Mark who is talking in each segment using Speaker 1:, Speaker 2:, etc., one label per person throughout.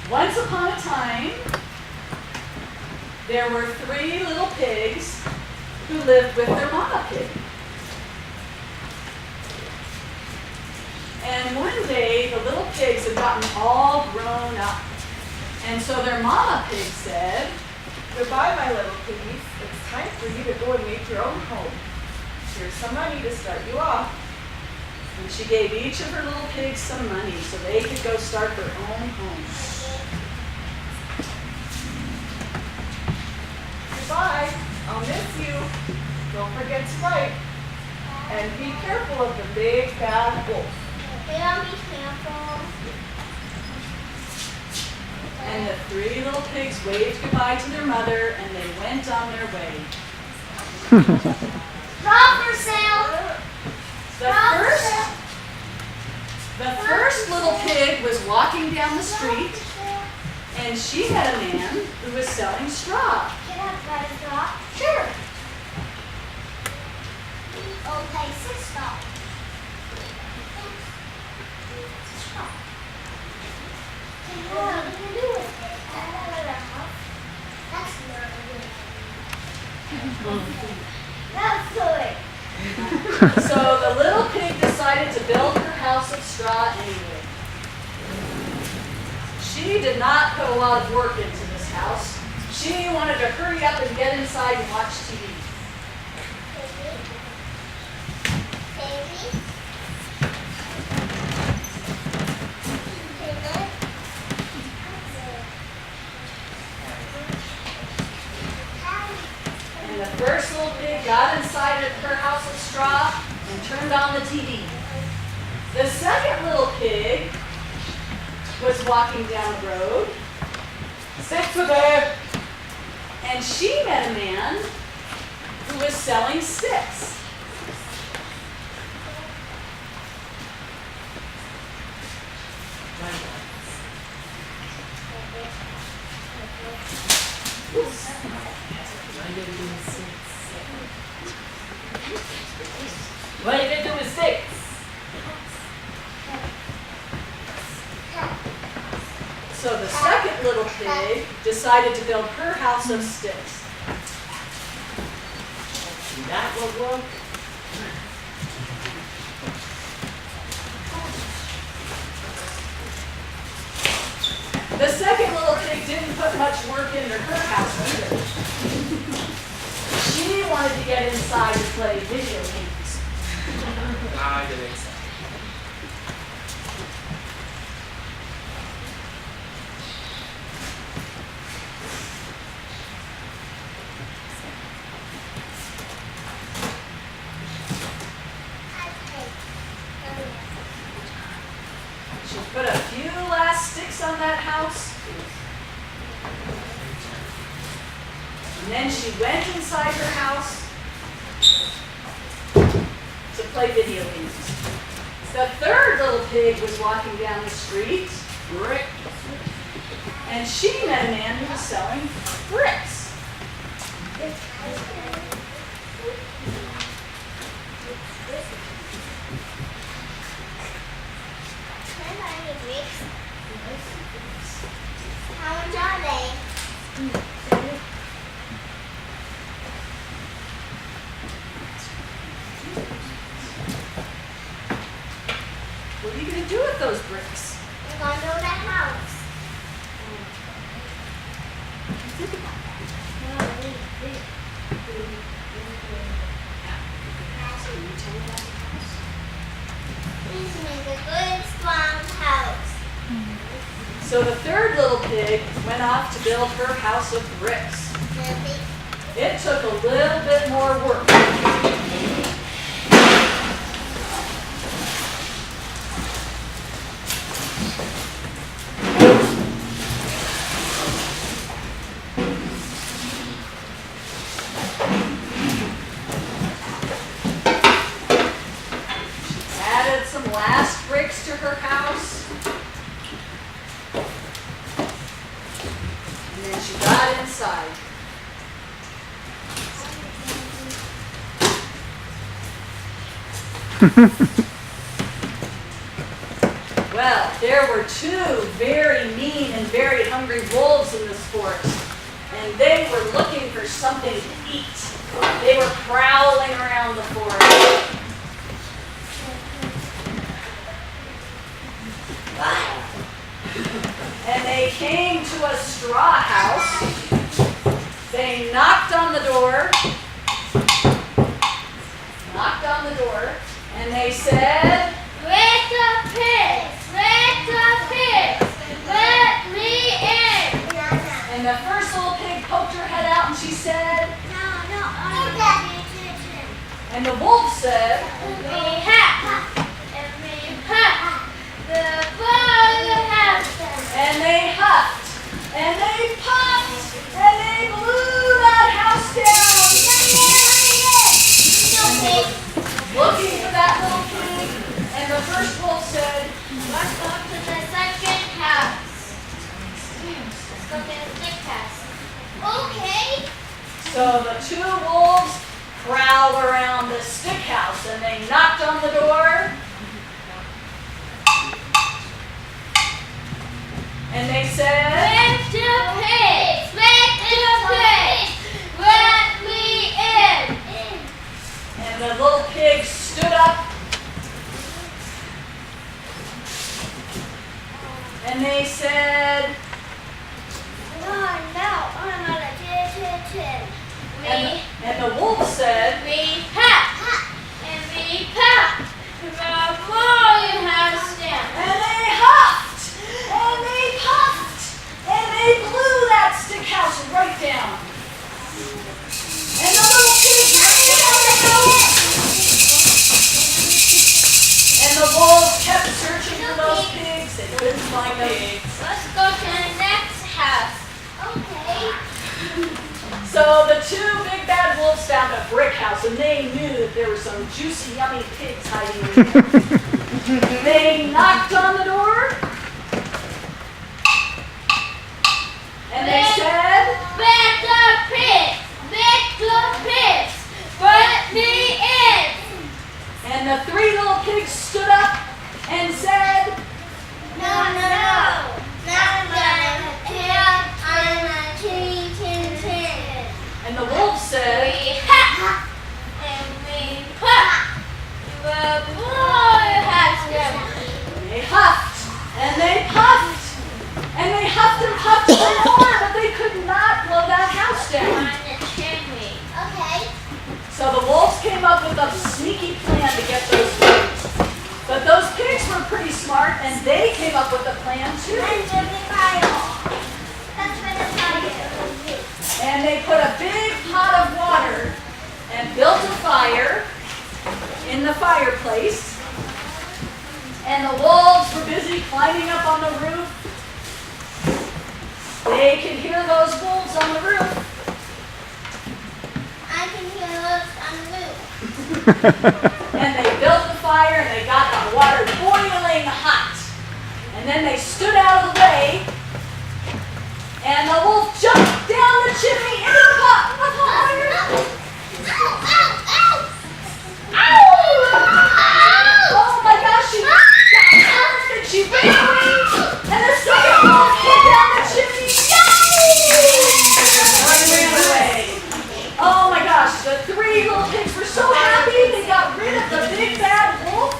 Speaker 1: Once upon a time, there were 3 little pigs who lived with their mama pig. And one day, the little pigs had gotten all grown up. And so their mama pig said,
Speaker 2: "Goodbye, my little piggies. It's time for you to go and make your own home. Here's some money to start you off."
Speaker 1: and she gave each of her little pigs some money so they could go start their own home.
Speaker 2: "Goodbye. I'll miss you. Don't forget to write. And be careful of the big bad wolf."
Speaker 3: Be careful.
Speaker 1: And the 3 little pigs waved goodbye to their mother and they went on their way.
Speaker 3: Drop for sale.
Speaker 1: The first little pig was walking down the street and she met a man who was selling straw.
Speaker 3: Can I buy a drop?
Speaker 1: Sure.
Speaker 3: Okay, $6. What are you gonna do with it? That's not good. That's good.
Speaker 1: So the little pig decided to build her house of straw anyway. She did not put a lot of work into this house. She wanted to hurry up and get inside and watch TV. And the first little pig got inside of her house of straw and turned on the TV. The second little pig was walking down the road.
Speaker 2: "Sticks with it."
Speaker 1: And she met a man who was selling sticks.
Speaker 4: What are you going to do with sticks?
Speaker 1: So the second little pig decided to build her house of sticks.
Speaker 4: That will work.
Speaker 1: The second little pig didn't put much work into her house either. She wanted to get inside and play video games.
Speaker 4: I didn't say.
Speaker 1: She put a few last sticks on that house. And then she went inside her house to play video games. The third little pig was walking down the street, and she met a man who was selling bricks.
Speaker 3: How much are they?
Speaker 1: What are you going to do with those bricks?
Speaker 3: We're gonna build a house.
Speaker 1: Think about that. Can you tell me about your house?
Speaker 3: Please make a good, strong house.
Speaker 1: So the third little pig went off to build her house of bricks. It took a little bit more work. She added some last bricks to her house. And then she got inside. Well, there were two very mean and very hungry wolves in this forest, and they were looking for something to eat. They were prowling around the forest. And they came to a straw house. They knocked on the door, and they said,
Speaker 3: Little pigs, let me in.
Speaker 1: and the first little pig poked her head out and she said, and the wolf said,
Speaker 3: We have the house.
Speaker 1: and they huffed, and they puffed, and they blew that house down. Looking for that little pig, and the first wolf said,
Speaker 3: Let's go to the second house. Let's go to the stick house. Okay.
Speaker 1: so the two wolves prowled around the stick house, and they knocked on the door, and they said,
Speaker 3: Little pigs, let me in.
Speaker 1: and the little pig stood up, and they said, and the wolf said,
Speaker 3: We have, and we have the royal house down.
Speaker 1: and they huffed, and they puffed, and they blew that stick house right down. And the little pig ran out the house. And the wolves kept searching for those pigs. They couldn't find them.
Speaker 3: Let's go to the next house. Okay.
Speaker 1: So the two big bad wolves found a brick house, and they knew that there were some juicy, yummy pigs hiding in there. They knocked on the door, and they said,
Speaker 3: Little pigs, let me in.
Speaker 1: and the three little pigs stood up and said,
Speaker 3: No. Not gonna pick on a tin.
Speaker 1: and the wolf said,
Speaker 3: We have, and we put the royal house down.
Speaker 1: they huffed, and they puffed, and they huffed and puffed some more, but they could not blow that house down.
Speaker 3: On the chimney. Okay.
Speaker 1: So the wolves came up with a sneaky plan to get those pigs. But those pigs were pretty smart, and they came up with a plan too. And they put a big pot of water and built a fire in the fireplace. And the wolves were busy climbing up on the roof. They could hear those wolves on the roof.
Speaker 3: I can hear those on the roof.
Speaker 1: And they built the fire and they got the water boiling hot. And then they stood out of the way. And the wolf jumped down the chimney into the pot of fire. Oh my gosh, she got nerfed and she ran away. And the second wolf came down the chimney. And ran away. Oh my gosh, the three little pigs were so happy they got rid of the big bad wolf.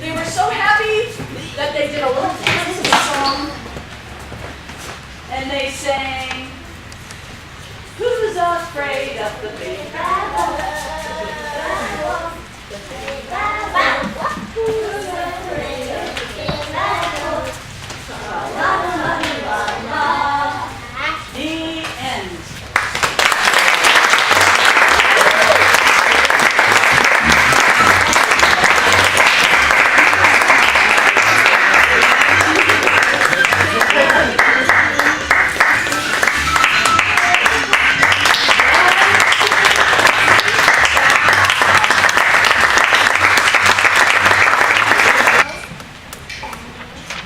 Speaker 1: They were so happy that they did a little dance and song. And they sang, who's afraid of the big bad wolf? The big bad wolf. Who's afraid of the big bad wolf? La la la la la. The end.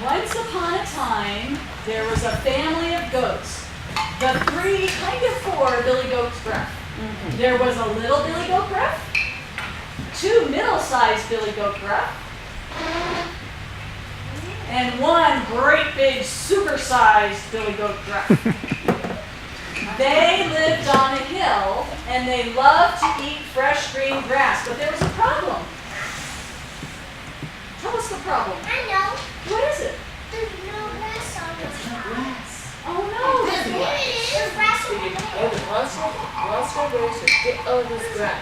Speaker 1: Once upon a time, there was a family of goats. The three, kind of four, Billy Goats Gruff. There was a little Billy Goat Gruff, two middle-sized Billy Goat Gruff, and one great big supersized billy goat giraffe. They lived on a hill and they loved to eat fresh green grass, but there was a problem. Tell us the problem.
Speaker 3: I know.
Speaker 1: What is it?
Speaker 3: There's no grass on the ground.
Speaker 1: Oh no.
Speaker 3: There's grass on the ground.
Speaker 4: Oh, the monster goes to get all this grass.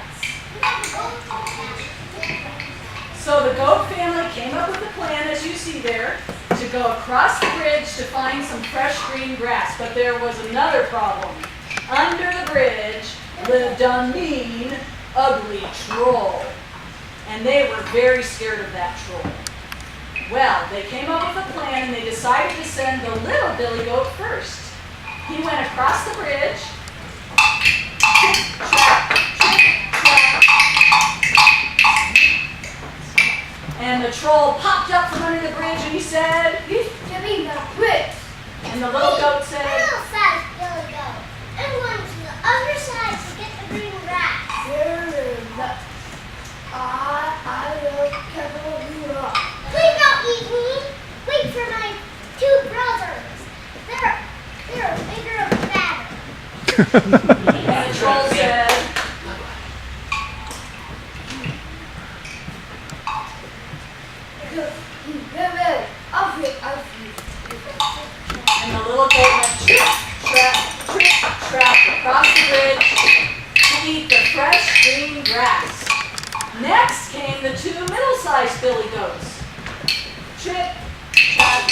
Speaker 1: So the goat family came up with a plan, as you see there, to go across the bridge to find some fresh green grass. But there was another problem. Under the bridge lived a mean, ugly troll. And they were very scared of that troll. Well, they came up with a plan and they decided to send the little billy goat first. He went across the bridge. And the troll popped up from under the bridge and he said,
Speaker 3: You should be the bridge.
Speaker 1: and the little goat said,
Speaker 3: Little size billy goat. I'm going to the other side to get the green grass. I will cover you up. Please don't eat me. Wait for my two brothers. They're bigger and fatter.
Speaker 1: and the troll said, and the little goat went trap, across the bridge to eat the fresh green grass. Next came the two middle-sized billy goats. Trip, trap,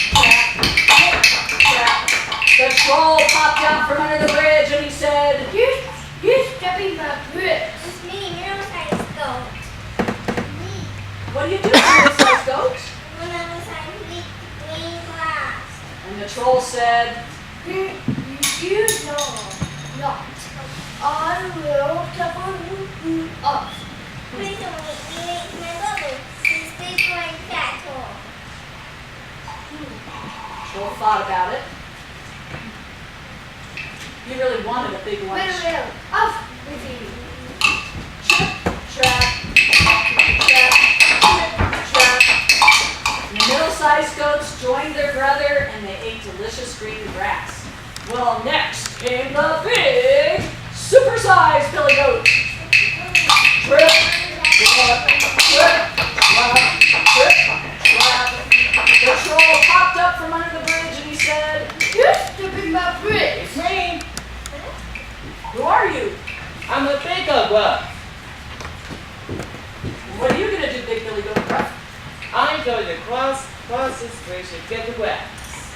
Speaker 1: trap, trip, trap. The troll popped out from under the bridge and he said,
Speaker 3: You're stepping my bridge. It's me, middle-sized goat. Me.
Speaker 1: what do you do, middle-sized goat?
Speaker 3: When I was trying to eat green grass.
Speaker 1: And the troll said,
Speaker 3: You know not. I will cover you up. Please don't eat my brother. He's big like that troll.
Speaker 1: troll thought about it. He really wanted a big lunch.
Speaker 3: Off with you.
Speaker 1: Trip, trap, trap, trip, trap. And the middle-sized goats joined their brother and they ate delicious green grass. Well, next came the big, super-sized billy goat. Trip, trap, trip, trap, trip, trap. The troll popped up from under the bridge and he said,
Speaker 3: You're stepping my bridge.
Speaker 4: It's me.
Speaker 1: who are you?
Speaker 4: I'm a bigger one.
Speaker 1: What are you going to do, big billy goat?
Speaker 4: I'm going to cross this bridge to get the grass.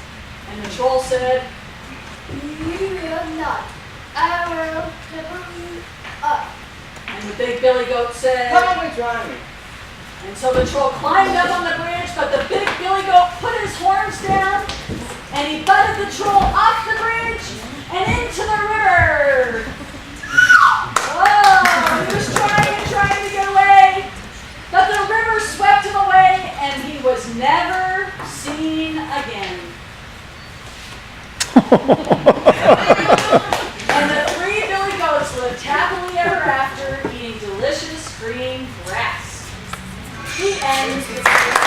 Speaker 1: And the troll said,
Speaker 3: You will not. I will cover you up.
Speaker 1: and the big billy goat said,
Speaker 4: Come on, Johnny.
Speaker 1: and so the troll climbed up on the bridge, but the big billy goat put his horns down, and he butted the troll off the bridge and into the river. Oh, he was trying to get away, but the river swept him away, and he was never seen again. And the three billy goats lived happily ever after, eating delicious green grass. The end.